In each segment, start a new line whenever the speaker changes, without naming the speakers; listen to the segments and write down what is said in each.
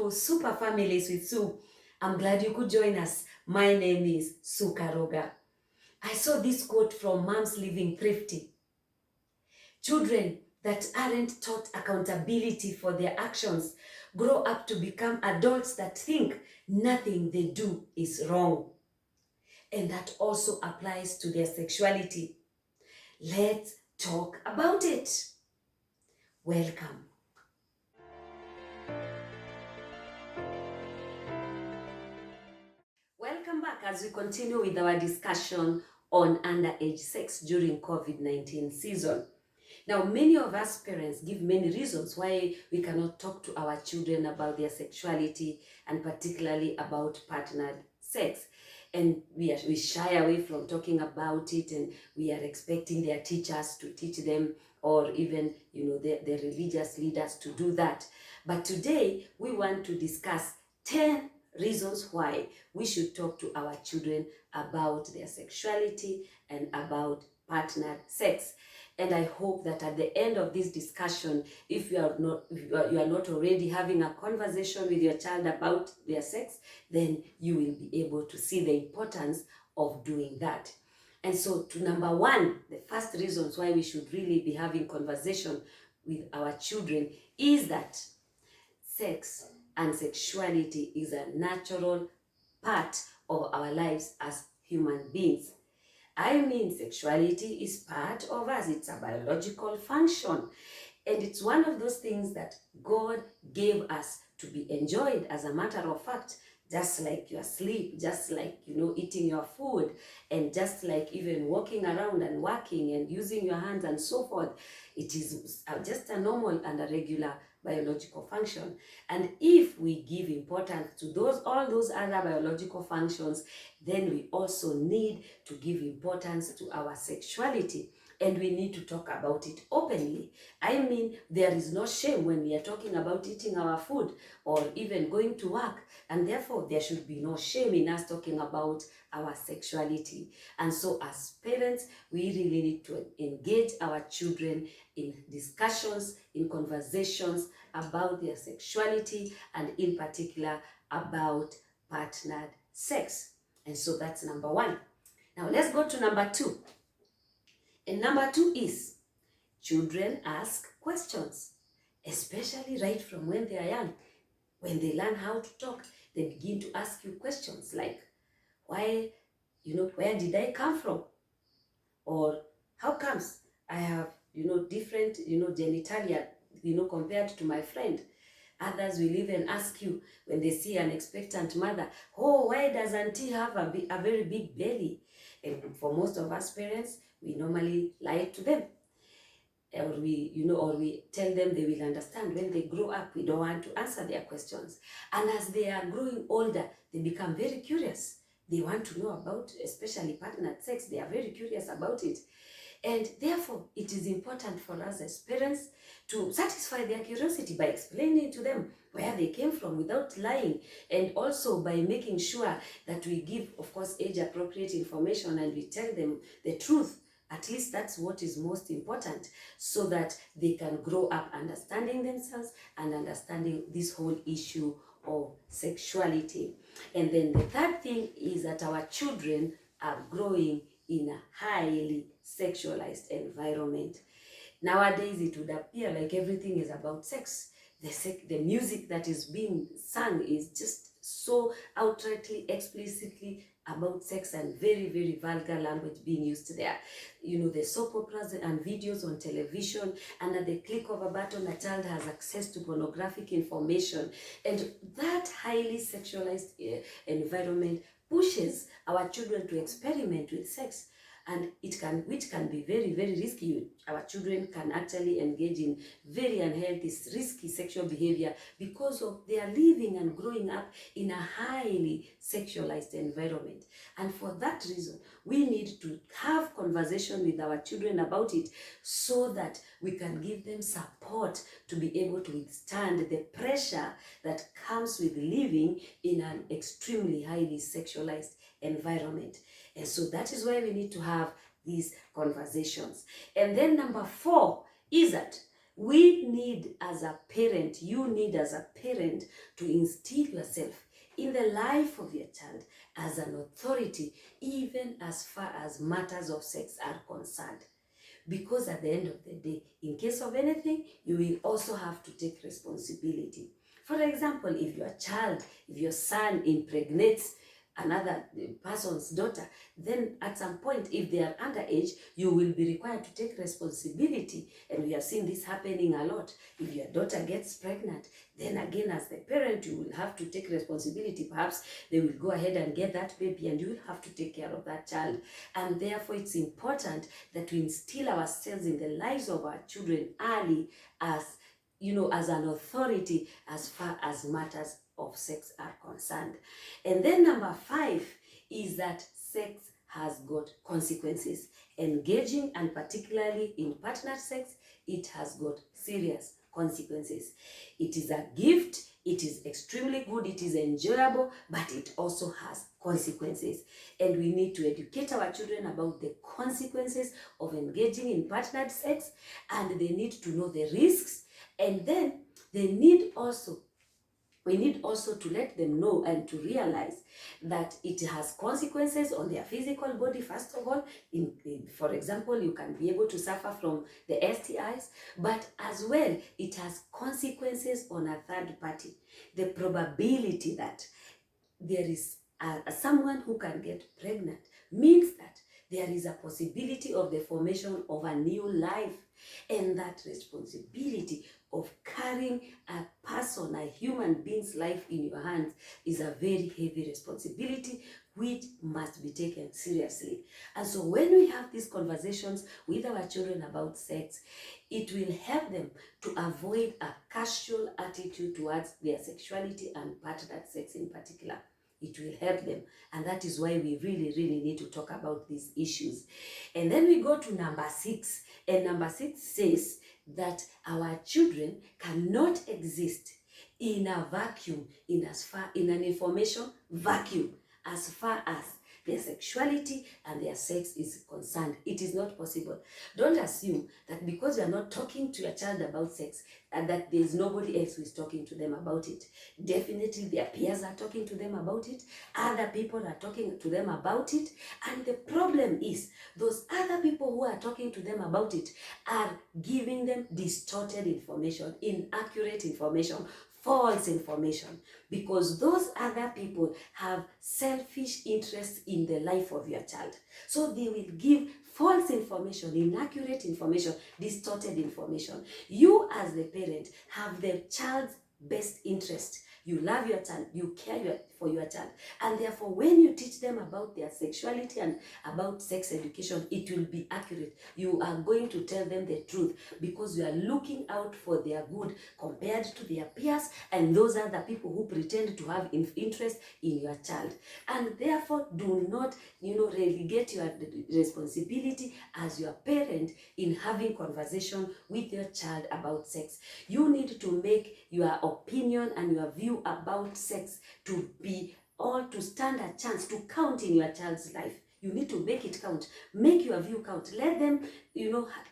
to Super Families with Sue. I'm glad you could join us. My name is Sue Karugah. I saw this quote from Moms Living Thrifty. Children that aren't taught accountability for their actions grow up to become adults that think nothing they do is wrong. And that also applies to their sexuality. Let's talk about it. Welcome. Welcome back as we continue with our discussion on underage sex during COVID-19 season. Now, many of us parents give many reasons why we cannot talk to our children about their sexuality and particularly about partnered sex. And we shy away from talking about it, and we are expecting their teachers to teach them, or even the religious leaders to do that. But today we want to discuss 10 reasons why we should talk to our children about their sexuality and about partnered sex. And I hope that at the end of this discussion, if you are not already having a conversation with your child about their sex, then you will be able to see the importance of doing that. And so to number one, the first reasons why we should really be having conversation with our children is that sex and sexuality is a natural part of our lives as human beings. I mean, sexuality is part of us. It's a biological function. And it's one of those things that God gave us to be enjoyed, as a matter of fact, just like your sleep, just like, eating your food, and just like even walking around and working and using your hands and so forth. It is just a normal and a regular biological function. And if we give importance to all those other biological functions, then we also need to give importance to our sexuality. And we need to talk about it openly. I mean, there is no shame when we are talking about eating our food or even going to work. And therefore, there should be no shame in us talking about our sexuality. And so as parents, we really need to engage our children in discussions, in conversations about their sexuality, and in particular about partnered sex. And so that's number one. Now let's go to number two. And number two is children ask questions, especially right from when they are young. When they learn how to talk, they begin to ask you questions like, why, where did I come from? Or how comes I have, different, genitalia, compared to my friend? Others will even ask you when they see an expectant mother, oh, why does auntie have a very big belly? And for most of us parents, we normally lie to them. Or we tell them they will understand when they grow up. We don't want to answer their questions. And as they are growing older, they become very curious. They want to know about, especially partnered sex. They are very curious about it. And therefore, it is important for us as parents to satisfy their curiosity by explaining to them where they came from without lying, and also by making sure that we give, of course, age-appropriate information and we tell them the truth. At least that's what is most important, so that they can grow up understanding themselves and understanding this whole issue of sexuality. And then the third thing is that our children are growing in a highly sexualized environment. Nowadays, it would appear like everything is about sex. The music that is being sung is just so outrightly, explicitly about sex, and very, very vulgar language being used there. The soap operas and videos on television, and at the click of a button, a child has access to pornographic information. And that highly sexualized environment pushes our children to experiment with sex, and which can be very, very risky. Our children can actually engage in very unhealthy, risky sexual behavior because of they are living and growing up in a highly sexualized environment. And for that reason, we need to have conversation with our children about it, so that we can give them support to be able to withstand the pressure that comes with living in an extremely highly sexualized environment. And so that is why we need to have these conversations. And then number four is that We need as a parent, you need as a parent to instill yourself in the life of your child as an authority, even as far as matters of sex are concerned. Because at the end of the day, in case of anything, you will also have to take responsibility. For example, if your child, if your son impregnates another person's daughter, then at some point, if they are underage, you will be required to take responsibility. And we have seen this happening a lot. If your daughter gets pregnant, then again, as the parent, you will have to take responsibility. Perhaps they will go ahead and get that baby, and you will have to take care of that child. And therefore, it's important that we instill ourselves in the lives of our children early, as as an authority as far as matters of sex are concerned. And then number 5 is that sex has got consequences. Engaging, and particularly in partner sex, it has got serious consequences. It is a gift, it is extremely good, it is enjoyable, but it also has consequences. And we need to educate our children about the consequences of engaging in partnered sex, and they need to know the risks. And then we need also to let them know and to realize that it has consequences on their physical body. First of all, for example, you can be able to suffer from the STIs, but as well, it has consequences on a third party. The probability that there is someone who can get pregnant means that there is a possibility of the formation of a new life, and that responsibility of carrying a person, a human being's life in your hands is a very heavy responsibility which must be taken seriously. And so when we have these conversations with our children about sex, it will help them to avoid a casual attitude towards their sexuality and partnered sex in particular. It will help them, and that is why we really need to talk about these issues. And then we go to number 6, and number 6 says that our children cannot exist in a vacuum, in an information vacuum, as far as their sexuality and their sex is concerned. It is not possible. Don't assume that because you are not talking to your child about sex, and that there is nobody else who is talking to them about it. Definitely their peers are talking to them about it. Other people are talking to them about it. And the problem is, those other people who are talking to them about it are giving them distorted information, inaccurate information, false information, because those other people have selfish interests in the life of your child. So they will give false information, inaccurate information, distorted information. You as the parent have the child's best interest. You love your child, you care for your child, and therefore when you teach them about their sexuality and about sex education, it will be accurate. You are going to tell them the truth because you are looking out for their good compared to their peers and those other people who pretend to have interest in your child. And therefore do not relegate your responsibility as your parent in having conversation with your child about sex. You need to make your opinion and your view about sex to stand a chance to count in your child's life. You need to make it count. Make your view count. Let them,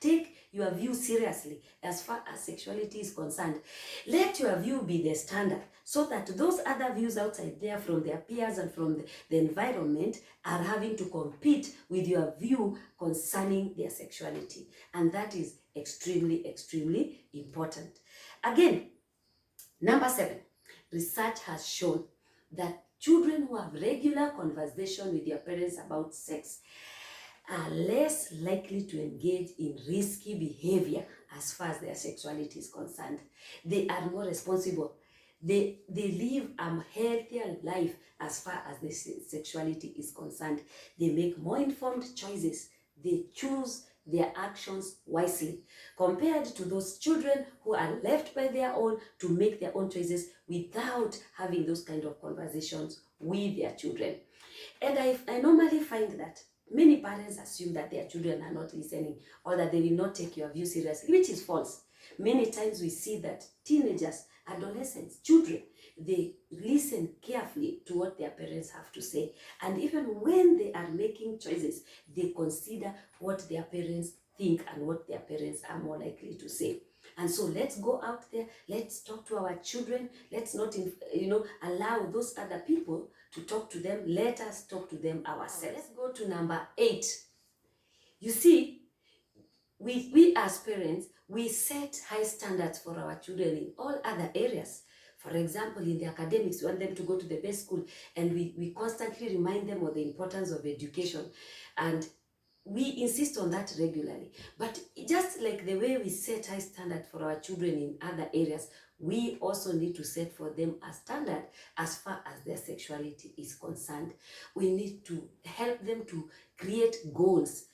take your view seriously as far as sexuality is concerned. Let your view be the standard so that those other views outside there from their peers and from the environment are having to compete with your view concerning their sexuality. And that is extremely important. Again, number 7, research has shown that children who have regular conversation with their parents about sex are less likely to engage in risky behavior as far as their sexuality is concerned. They are more responsible. They live a healthier life as far as their sexuality is concerned. They make more informed choices. They choose their actions wisely compared to those children who are left by their own to make their own choices without having those kind of conversations with their children. And I normally find that many parents assume that their children are not listening or that they will not take your view seriously, which is false. Many times we see that teenagers, adolescents, children, they listen carefully to what their parents have to say. And even when they are making choices, they consider what their parents think and what their parents are more likely to say. And so let's go out there, let's talk to our children, let's not, allow those other people to talk to them. Let us talk to them ourselves. Let's go to number 8. You see, we as parents, we set high standards for our children in all other areas. For example, in the academics, we want them to go to the best school, and we constantly remind them of the importance of education. And we insist on that regularly. But just like the way we set high standard for our children in other areas, we also need to set for them a standard as far as their sexuality is concerned. We need to help them to create goals,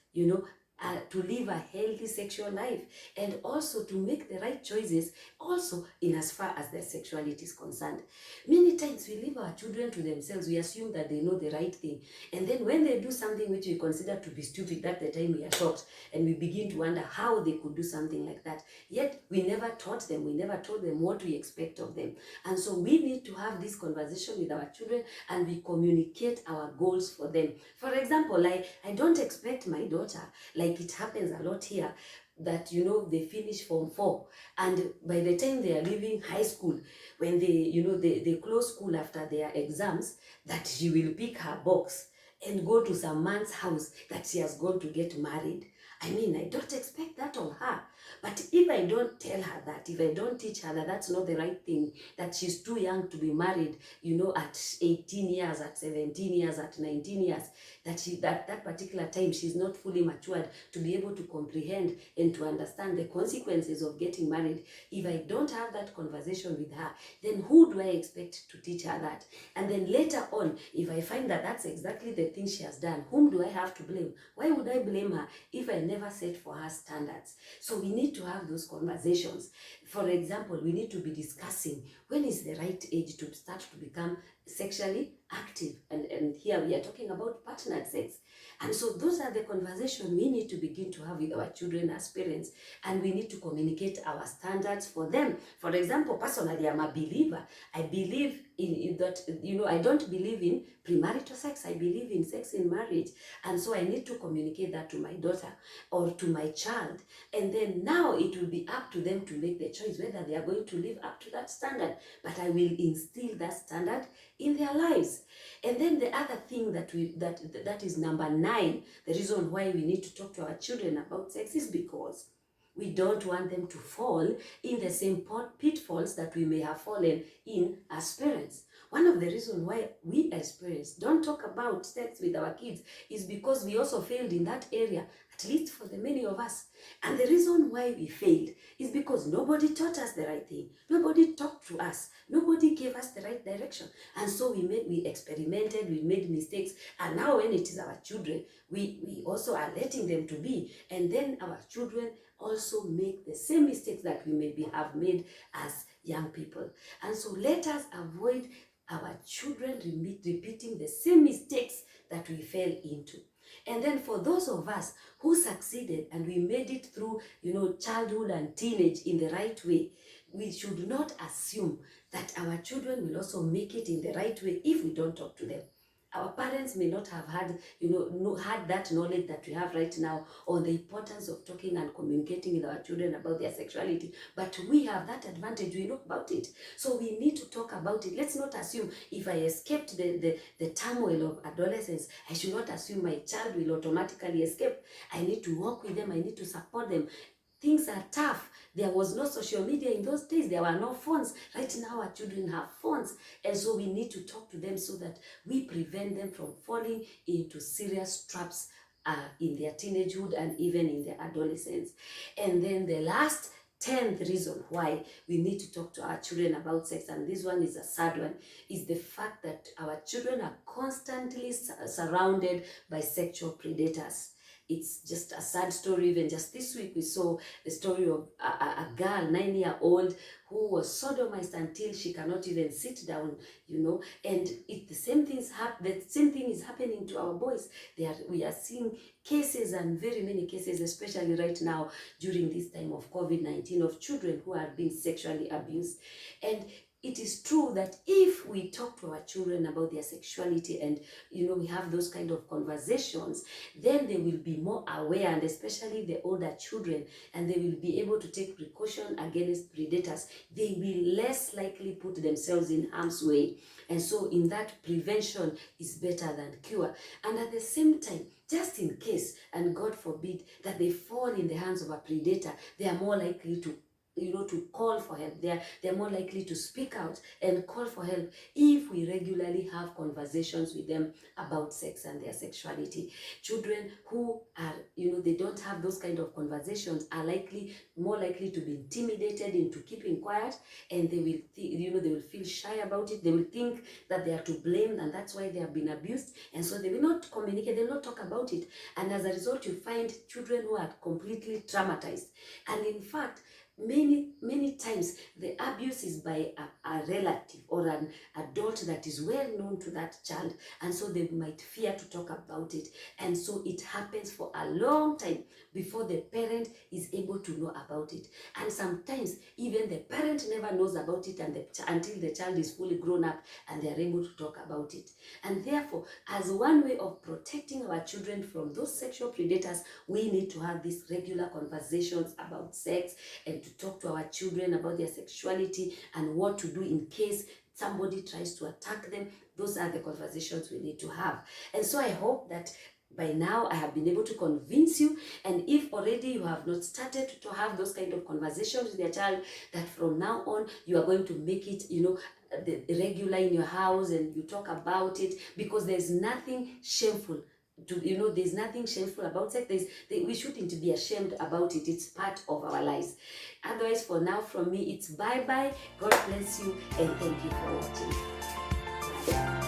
to live a healthy sexual life, and also to make the right choices also in as far as their sexuality is concerned. Many times we leave our children to themselves. We assume that they know the right thing, and then when they do something which we consider to be stupid, at the time we are shocked and we begin to wonder how they could do something like that. Yet we never taught them, we never told them what we expect of them. And so we need to have this conversation with our children, and we communicate our goals for them. For example, I don't expect my daughter, like it happens a lot here, that they finish Form 4, and by the time they are leaving high school, when they close school after their exams, that she will pick her box and go to some man's house that she has gone to get married. I mean, I don't expect that of her. But if I don't tell her that, if I don't teach her that that's not the right thing, that she's too young to be married, at 18 years, at 17 years, at 19 years, that particular time she's not fully matured to be able to comprehend and to understand the consequences of getting married. If I don't have that conversation with her, then who do I expect to teach her that? And then later on, if I find that that's exactly the thing she has done, whom do I have to blame? Why would I blame her if I never set for her standards? So we need to have those conversations. For example, we need to be discussing when is the right age to start to become sexually active, and here we are talking about partnered sex. And so those are the conversations we need to begin to have with our children as parents, and we need to communicate our standards for them. For example, personally, I'm a believer. I believe in that, I don't believe in premarital sex. I believe in sex in marriage. And so I need to communicate that to my daughter or to my child. And then now it will be up to them to make the choice whether they are going to live up to that standard. But I will instill that standard in their lives. And then the other thing that is number 9, the reason why we need to talk to our children about sex is because we don't want them to fall in the same pitfalls that we may have fallen in as parents. One of the reasons why we as parents don't talk about sex with our kids is because we also failed in that area, at least for the many of us. And the reason why we failed is because nobody taught us the right thing. Nobody talked to us. Nobody gave us the right direction. And so we experimented, we made mistakes. And now when it is our children, we also are letting them to be. And then our children also make the same mistakes that we maybe have made as young people. And so let us avoid our children repeating the same mistakes that we fell into. And then for those of us who succeeded and we made it through, childhood and teenage in the right way, we should not assume that our children will also make it in the right way if we don't talk to them. Our parents may not have had, had that knowledge that we have right now on the importance of talking and communicating with our children about their sexuality. But we have that advantage. We know about it. So we need to talk about it. Let's not assume if I escaped the turmoil of adolescence, I should not assume my child will automatically escape. I need to work with them. I need to support them. Things are tough. There was no social media in those days. There were no phones. Right now, our children have phones. And so we need to talk to them so that we prevent them from falling into serious traps in their teenagehood and even in their adolescence. And then the last 10th reason why we need to talk to our children about sex, and this one is a sad one, is the fact that our children are constantly surrounded by sexual predators. It's just a sad story. Even just this week, we saw the story of a girl, 9-year-old, who was sodomized until she cannot even sit down, and the same thing is happening to our boys. We are seeing cases, and very many cases, especially right now during this time of COVID-19, of children who are being sexually abused. And it is true that if we talk to our children about their sexuality and we have those kind of conversations, then they will be more aware, and especially the older children, and they will be able to take precaution against predators. They will less likely put themselves in harm's way. And so in that, prevention is better than cure. And at the same time, just in case, and God forbid, that they fall in the hands of a predator, they are more likely to to call for help. They're more likely to speak out and call for help if we regularly have conversations with them about sex and their sexuality. Children who are, they don't have those kind of conversations are more likely to be intimidated into keeping quiet, and they will, they will feel shy about it. They will think that they are to blame, and that's why they have been abused, and so they will not communicate, they will not talk about it. And as a result, you find children who are completely traumatized. And in fact, many times the abuse is by a relative or an adult that is well known to that child, and so they might fear to talk about it, and so it happens for a long time before the parent is able to know about it. And sometimes even the parent never knows about it until the child is fully grown up and they are able to talk about it. And therefore, as one way of protecting our children from those sexual predators, we need to have these regular conversations about sex, and to talk to our children about their sexuality and what to do in case somebody tries to attack them. Those are the conversations we need to have. And so I hope that by now I have been able to convince you, and if already you have not started to have those kind of conversations with your child, that from now on you are going to make it regular in your house, and you talk about it, because there's nothing shameful there's nothing shameful about sex. We shouldn't be ashamed about it. It's part of our lives. Otherwise, for now, from me, it's bye-bye. God bless you, and thank you for watching.